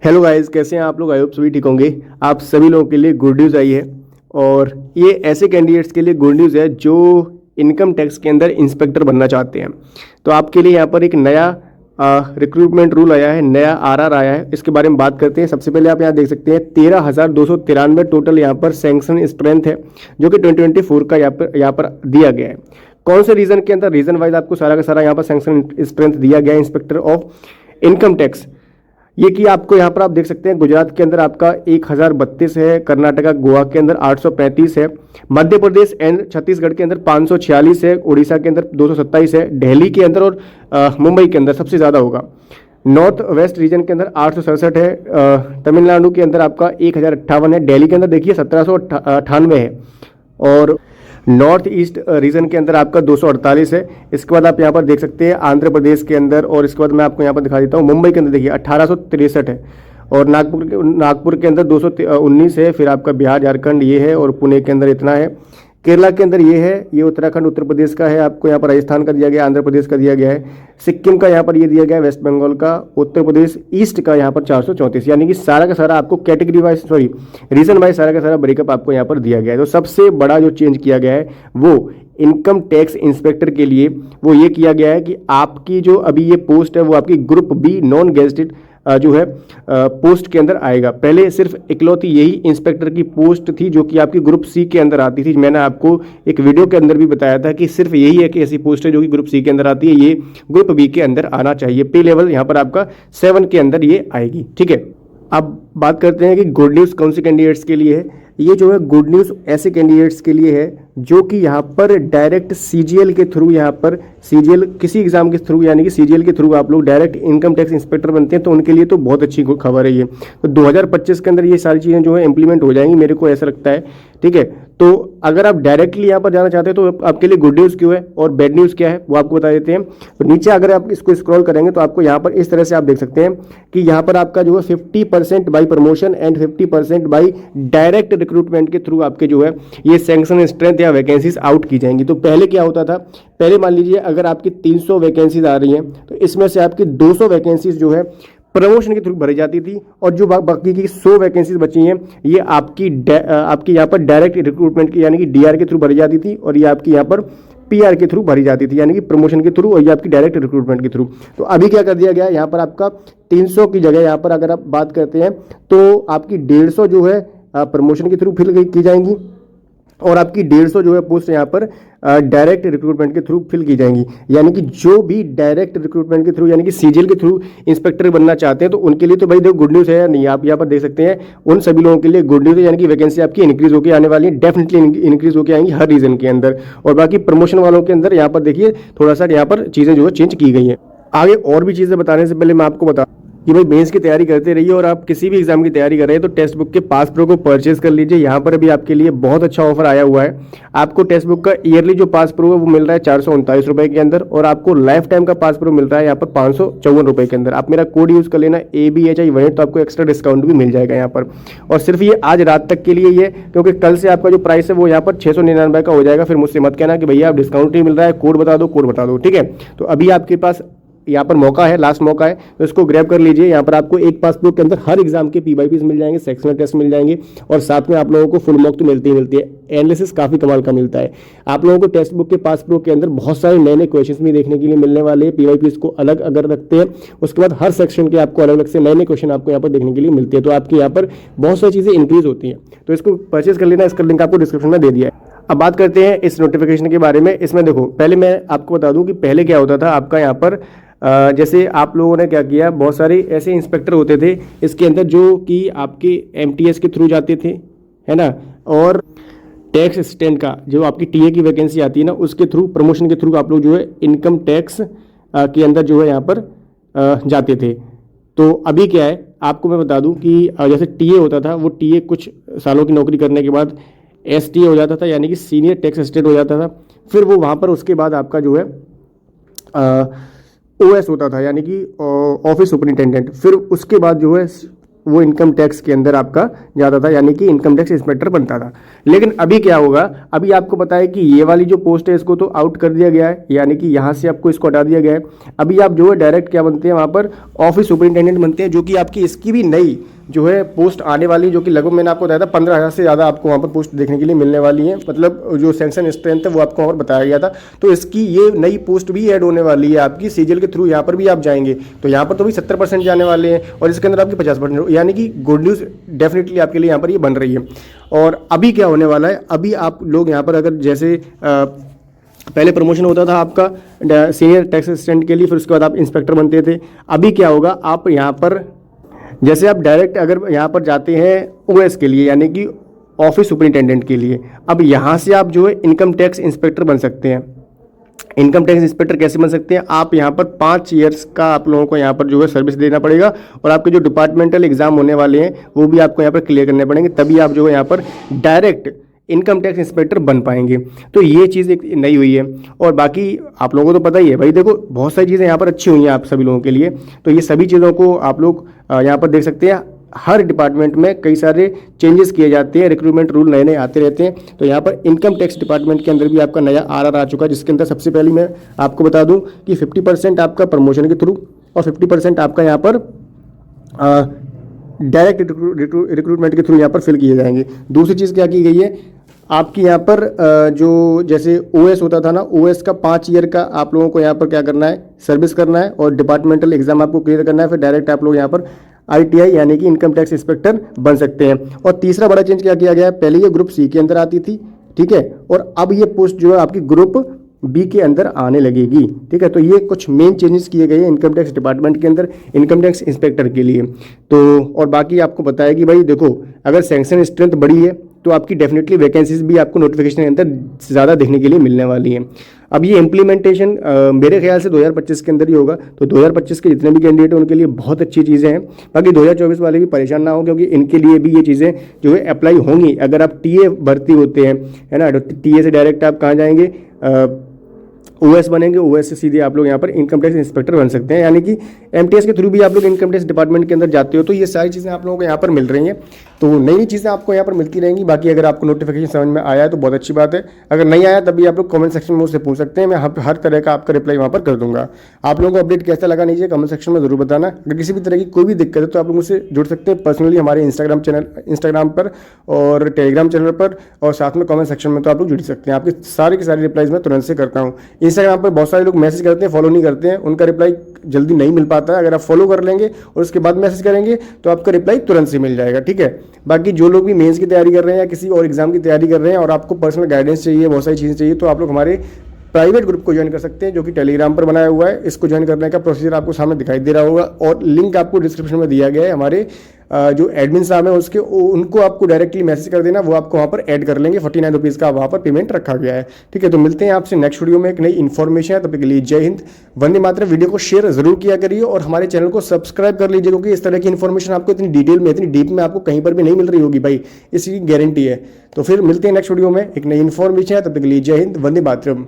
Hello guys, कैसे हैं आप लोग। आई होप सभी ठीक होंगे। आप सभी लोगों के लिए गुड न्यूज़ आई है और ये ऐसे कैंडिडेट्स के लिए गुड न्यूज़ है जो इनकम टैक्स के अंदर इंस्पेक्टर बनना चाहते हैं। तो आपके लिए यहाँ पर एक नया रिक्रूटमेंट रूल आया है, नया आरआर आया है। इसके बारे में बात करते हैं। सबसे पहले आप यहाँ देख सकते हैं 13,293 टोटल यहाँ पर सैंक्शन स्ट्रेंथ है जो कि 2024 का यहाँ पर दिया गया है। कौन से रीजन के अंदर, रीजन वाइज आपको सारा का सारा यहाँ पर सैंक्शन स्ट्रेंथ दिया गया है इंस्पेक्टर ऑफ इनकम टैक्स। ये कि आपको यहाँ पर आप देख सकते हैं गुजरात के अंदर आपका 1032 है, कर्नाटका गोवा के अंदर 835 है, मध्य प्रदेश एंड छत्तीसगढ़ के अंदर 546 है, उड़ीसा के अंदर 227 है, दिल्ली के अंदर और मुंबई के अंदर सबसे ज़्यादा होगा। नॉर्थ वेस्ट रीजन के अंदर 867 है, तमिलनाडु के अंदर आपका 1058 है, दिल्ली के अंदर देखिए 1798 है और नॉर्थ ईस्ट रीजन के अंदर आपका 248 है। इसके बाद आप यहाँ पर देख सकते हैं आंध्र प्रदेश के अंदर, और इसके बाद मैं आपको यहाँ पर दिखा देता हूँ मुंबई के अंदर देखिए 1863 है और नागपुर के अंदर 219 है। फिर आपका बिहार झारखंड ये है और पुणे के अंदर इतना है। केरला के अंदर ये है, ये उत्तराखंड उत्तर प्रदेश का है, आपको यहाँ पर राजस्थान का दिया गया, आंध्र प्रदेश का दिया गया है, सिक्किम का यहाँ पर ये दिया गया है, वेस्ट बंगाल का, उत्तर प्रदेश ईस्ट का यहाँ पर 434, यानी कि सारा का सारा आपको कैटेगरी वाइज रीजन वाइज सारा का सारा ब्रेकअप आपको यहाँ पर दिया गया है। तो सबसे बड़ा जो चेंज किया गया है वो इनकम टैक्स इंस्पेक्टर के लिए वो ये किया गया है कि आपकी जो अभी ये पोस्ट है वो आपकी ग्रुप बी नॉन गेजेटेड जो है पोस्ट के अंदर आएगा। पहले सिर्फ इकलौती यही इंस्पेक्टर की पोस्ट थी जो कि आपकी ग्रुप सी के अंदर आती थी। मैंने आपको एक वीडियो के अंदर भी बताया था कि सिर्फ यही है कि ऐसी पोस्ट है जो कि ग्रुप सी के अंदर आती है, ये ग्रुप बी के अंदर आना चाहिए। पे लेवल यहाँ पर आपका 7 के अंदर ये आएगी, ठीक है। अब बात करते हैं कि गुड न्यूज़ कौन से कैंडिडेट्स के लिए है। ये जो है गुड न्यूज़ ऐसे कैंडिडेट्स के लिए है जो कि यहाँ पर डायरेक्ट सीजीएल के थ्रू, यहाँ पर सीजीएल किसी एग्जाम के थ्रू यानी कि सीजीएल के थ्रू आप लोग डायरेक्ट इनकम टैक्स इंस्पेक्टर बनते हैं, तो उनके लिए तो बहुत अच्छी खबर है ये। तो 2025 के अंदर ये सारी चीज़ें जो है इंप्लीमेंट हो जाएंगी, मेरे को ऐसा लगता है, ठीक है। तो अगर आप डायरेक्टली यहाँ पर जाना चाहते हैं तो आपके लिए गुड न्यूज़ क्यों है और बैड न्यूज़ क्या है वो आपको बता देते हैं। तो नीचे अगर आप इसको स्क्रॉल करेंगे तो आपको यहाँ पर इस तरह से आप देख सकते हैं कि यहाँ पर आपका जो है 50% by promotion and 50% by direct recruitment के थ्रू आपके जो है ये सैंक्शन स्ट्रेंथ या वैकेंसीज आउट की जाएंगी। तो पहले क्या होता था, पहले मान लीजिए अगर आपकी 300 वैकेंसीज आ रही हैं तो इसमें से आपकी 200 वैकेंसीज जो है प्रमोशन के थ्रू भरी जाती थी और जो बाकी की 100 वैकेंसीज बची हैं ये आपकी यहाँ पर डायरेक्ट रिक्रूटमेंट की यानी कि डीआर के थ्रू भरी जाती थी और ये आपकी यहाँ पर पीआर के थ्रू भरी जाती थी यानी कि प्रमोशन के थ्रू, और ये आपकी डायरेक्ट रिक्रूटमेंट के थ्रू। तो अभी क्या कर दिया गया है, यहाँ पर आपका 300 की जगह यहाँ पर अगर आप बात करते हैं तो आपकी 150 जो है प्रमोशन के थ्रू फिल की जाएंगी और आपकी 150 जो है पोस्ट यहाँ पर डायरेक्ट रिक्रूटमेंट के थ्रू फिल की जाएंगी। यानी कि जो भी डायरेक्ट रिक्रूटमेंट के थ्रू यानी कि सीजीएल के थ्रू इंस्पेक्टर बनना चाहते हैं तो उनके लिए तो भाई देखो गुड न्यूज़ है या नहीं, आप यहाँ पर देख सकते हैं उन सभी लोगों के लिए गुड न्यूज़ है, यानी कि वैकेंसी आपकी इंक्रीज होकर आने वाली है, डेफिनेटली इंक्रीज होकर आएंगी हर रीजन के अंदर। और बाकी प्रमोशन वालों के अंदर यहाँ पर देखिए थोड़ा सा यहाँ पर चीज़ें जो है चेंज की गई हैं। आगे और भी चीज़ें बताने से पहले मैं आपको बता कि भाई मेंस की तैयारी करते रहिए और आप किसी भी एग्जाम की तैयारी कर रहे हैं तो टेक्स्ट बुक के पास प्रो को परचेज कर लीजिए। यहाँ पर अभी आपके लिए बहुत अच्छा ऑफर आया हुआ है। आपको टेक्स्ट बुक का ईयरली जो पास प्रो है वो मिल रहा है 439 रुपये के अंदर और आपको लाइफ टाइम का पास प्रो मिल रहा है यहाँ पर 554 रुपये के अंदर। आप मेरा कोड यूज़ कर लेना ABHI1 तो आपको एक्स्ट्रा डिस्काउंट भी मिल जाएगा यहाँ पर। और सिर्फ ये आज रात तक के लिए ये, क्योंकि कल से आपका जो प्राइस है वो यहाँ पर 699 का हो जाएगा। फिर मुझसे मत कहना कि भैया आप डिस्काउंट नहीं मिल रहा है, कोड बता दो, ठीक है। तो अभी आपके पास यहाँ पर मौका है, लास्ट मौका है, तो इसको ग्रैब कर लीजिए। यहाँ पर आपको एक पासबुक के अंदर हर एग्जाम के PYPs मिल जाएंगे, सेक्शनल टेस्ट मिल जाएंगे और साथ में आप लोगों को फुल मॉक तो मिलती है। एनालिसिस काफ़ी कमाल का मिलता है आप लोगों को। टेक्स्ट बुक के पास प्रो के अंदर बहुत सारे नए नए क्वेश्चन भी देखने के लिए मिलने वाले हैं। PYPs को अलग अगर रखते हैं, उसके बाद हर सेक्शन के आपको अलग अलग से नए नए क्वेश्चन आपको यहाँ पर देखने के लिए मिलते हैं। तो आपकी यहाँ पर बहुत सारी चीज़ें इंक्रीज होती हैं, तो इसको परचेज कर लेना। इसका लिंक आपको डिस्क्रिप्शन में दे दिया है। अब बात करते हैं इस नोटिफिकेशन के बारे में। इसमें देखो, पहले मैं आपको बता दूं कि पहले क्या होता था आपका यहाँ पर जैसे आप लोगों ने क्या किया, बहुत सारे ऐसे इंस्पेक्टर होते थे इसके अंदर जो कि आपके MTS के थ्रू जाते थे, है ना, और टैक्स असिस्टेंट का जो आपकी TA की वैकेंसी आती है ना उसके थ्रू, प्रमोशन के थ्रू आप लोग जो है इनकम टैक्स के अंदर जो है यहाँ पर जाते थे। तो अभी क्या है आपको मैं बता दूं कि जैसे TA होता था वो TA कुछ सालों की नौकरी करने के बाद STA हो जाता था यानी कि सीनियर टैक्स असिस्टेंट हो जाता था। फिर वो वहाँ पर उसके बाद आपका जो है OS होता था यानी कि ऑफिस सुपरिटेंडेंट। फिर उसके बाद जो है वो इनकम टैक्स के अंदर आपका जाता था, यानी कि इनकम टैक्स इंस्पेक्टर बनता था। लेकिन अभी क्या होगा, अभी आपको पता है कि ये वाली जो पोस्ट है इसको तो आउट कर दिया गया है, यानी कि यहाँ से आपको इसको हटा दिया गया है। अभी आप जो है डायरेक्ट क्या बनते हैं, वहाँ पर ऑफिस सुपरिटेंडेंट बनते हैं, जो कि आपकी इसकी भी नई जो है पोस्ट आने वाली, जो कि लगभग मैंने आपको बताया था 15,000 से ज़्यादा आपको वहाँ पर पोस्ट देखने के लिए मिलने वाली है। मतलब जो सैंक्शन स्ट्रेंथ है वो आपको वहाँ पर बताया गया था। तो इसकी ये नई पोस्ट भी ऐड होने वाली है आपकी सीजीएल के थ्रू। यहाँ पर भी आप जाएंगे तो यहाँ पर तो भी 70% जाने वाले हैं और इसके अंदर आपकी 50%, यानी कि गुड न्यूज़ डेफिनेटली आपके लिए यहाँ पर ये बन रही है। और अभी क्या होने वाला है, अभी आप लोग यहाँ पर अगर जैसे पहले प्रमोशन होता था आपका सीनियर टैक्स असिस्टेंट के लिए, फिर उसके बाद आप इंस्पेक्टर बनते थे। अभी क्या होगा, आप यहाँ पर जैसे आप डायरेक्ट अगर यहाँ पर जाते हैं ओएस के लिए, यानी कि ऑफिस सुपरिटेंडेंट के लिए, अब यहाँ से आप जो है इनकम टैक्स इंस्पेक्टर बन सकते हैं। इनकम टैक्स इंस्पेक्टर कैसे बन सकते हैं, आप यहाँ पर 5 ईयर्स का आप लोगों को यहाँ पर जो है सर्विस देना पड़ेगा और आपके जो डिपार्टमेंटल एग्जाम होने वाले हैं वो भी आपको यहाँ पर क्लियर करने पड़ेंगे, तभी आप जो है यहाँ पर डायरेक्ट इनकम टैक्स इंस्पेक्टर बन पाएंगे। तो ये चीज़ एक नई हुई है। और बाकी आप लोगों को तो पता ही है भाई, देखो बहुत सारी चीज़ें यहाँ पर अच्छी हुई हैं आप सभी लोगों के लिए। तो ये सभी चीज़ों को आप लोग यहाँ पर देख सकते हैं। हर डिपार्टमेंट में कई सारे चेंजेस किए जाते हैं, रिक्रूटमेंट रूल नए नए आते रहते हैं। तो यहाँ पर इनकम टैक्स डिपार्टमेंट के अंदर भी आपका नया आरआर आ चुका है, जिसके अंदर सबसे पहले मैं आपको बता दूँ कि 50% आपका प्रमोशन के थ्रू और 50% आपका यहाँ पर डायरेक्ट रिक्रूटमेंट के थ्रू यहाँ पर फिल किए जाएंगे। दूसरी चीज़ क्या की गई है, आपकी यहाँ पर जो जैसे ओएस होता था ना, ओएस का 5 ईयर का आप लोगों को यहाँ पर क्या करना है, सर्विस करना है और डिपार्टमेंटल एग्जाम आपको क्लियर करना है, फिर डायरेक्ट आप लोग यहाँ पर आईटीआई यानी कि इनकम टैक्स इंस्पेक्टर बन सकते हैं। और तीसरा बड़ा चेंज क्या किया गया है, पहले ये ग्रुप सी के अंदर आती थी, ठीक है, और अब ये पोस्ट जो है आपकी ग्रुप बी के अंदर आने लगेगी, ठीक है। तो ये कुछ मेन चेंजेस किए गए हैं इनकम टैक्स डिपार्टमेंट के अंदर इनकम टैक्स इंस्पेक्टर के लिए। तो और बाकी आपको बताया कि भाई देखो, अगर सैंक्शन स्ट्रेंथ बड़ी है तो आपकी डेफिनेटली वैकेंसीज भी आपको नोटिफिकेशन के अंदर ज़्यादा देखने के लिए मिलने वाली है। अब ये इम्प्लीमेंटेशन मेरे ख्याल से 2025 के अंदर ही होगा। तो 2025 के जितने भी कैंडिडेट हैं उनके लिए बहुत अच्छी चीज़ें हैं। बाकी 2024 वाले भी परेशान ना हो, क्योंकि इनके लिए भी ये चीज़ें जो है अप्लाई होंगी। अगर आप टीए भर्ती होते हैं, है ना, टीए से डायरेक्ट आप कहाँ जाएंगे, ओएस बनेंगे, ओएस से सीधे आप लोग यहाँ पर इनकम टैक्स इंस्पेक्टर बन सकते हैं, यानी कि एमटीएस के थ्रू भी आप लोग इनकम टैक्स डिपार्टमेंट के अंदर जाते हो। तो ये सारी चीज़ें आप लोगों को यहाँ पर मिल रही हैं। तो नई नई चीज़ें आपको यहाँ पर मिलती रहेंगी। बाकी अगर आपको नोटिफिकेशन समझ में आया है तो बहुत अच्छी बात है, अगर नहीं आया तब भी आप लोग कमेंट सेक्शन में मुझसे पूछ सकते हैं, मैं हर तरह का आपका रिप्लाई वहाँ पर कर दूंगा। आप लोगों को अपडेट कैसा लगा नीचे कमेंट सेक्शन में जरूर बताना। अगर किसी भी तरह की कोई भी दिक्कत है तो आप लोग मुझसे जुड़ सकते हैं पर्सनली हमारे इंस्टाग्राम पर और टेलीग्राम चैनल पर, और साथ में कमेंट सेक्शन में तो आप लोग जुड़ सकते हैं। आपकी सारी की सारी रिप्लाईज मैं तुरंत से करता हूँ। इंस्टाग्राम पर बहुत सारे लोग मैसेज करते हैं, फॉलो नहीं करते हैं, उनका रिप्लाई जल्दी नहीं मिल पाता है। अगर आप फॉलो कर लेंगे और उसके बाद मैसेज करेंगे तो आपका रिप्लाई तुरंत से मिल जाएगा, ठीक है। बाकी जो लोग भी मेंस की तैयारी कर रहे हैं या किसी और एग्जाम की तैयारी कर रहे हैं और आपको पर्सनल गाइडेंस चाहिए, बहुत सारी चीज़ें चाहिए, तो आप लोग हमारे प्राइवेट ग्रुप को ज्वाइन कर सकते हैं, जो कि टेलीग्राम पर बनाया हुआ है। इसको ज्वाइन करने का प्रोसीजर आपको सामने दिखाई दे रहा होगा और लिंक आपको डिस्क्रिप्शन में दिया गया है। हमारे जो एडमिन साहब हैं उसके, उनको आपको डायरेक्टली मैसेज कर देना, वो आपको वहाँ पर ऐड कर लेंगे। 49 रुपीज़ का वहाँ पर पेमेंट रखा गया है, ठीक है। तो मिलते हैं आपसे नेक्स्ट वीडियो में एक नई इन्फॉर्मेशन है। तब तक के लिए जय हिंद, वंदे मातरम। वीडियो को शेयर जरूर किया करिए और हमारे चैनल को सब्सक्राइब कर लीजिए, क्योंकि इस तरह की इन्फॉर्मेशन आपको इतनी डिटेल में, इतनी डीप में आपको कहीं पर भी नहीं मिल रही होगी भाई, इसकी गारंटी है। तो फिर मिलते हैं नेक्स्ट वीडियो में एक नई इन्फॉर्मेशन है। तब तक के लिए जय हिंद, वंदे मातरम।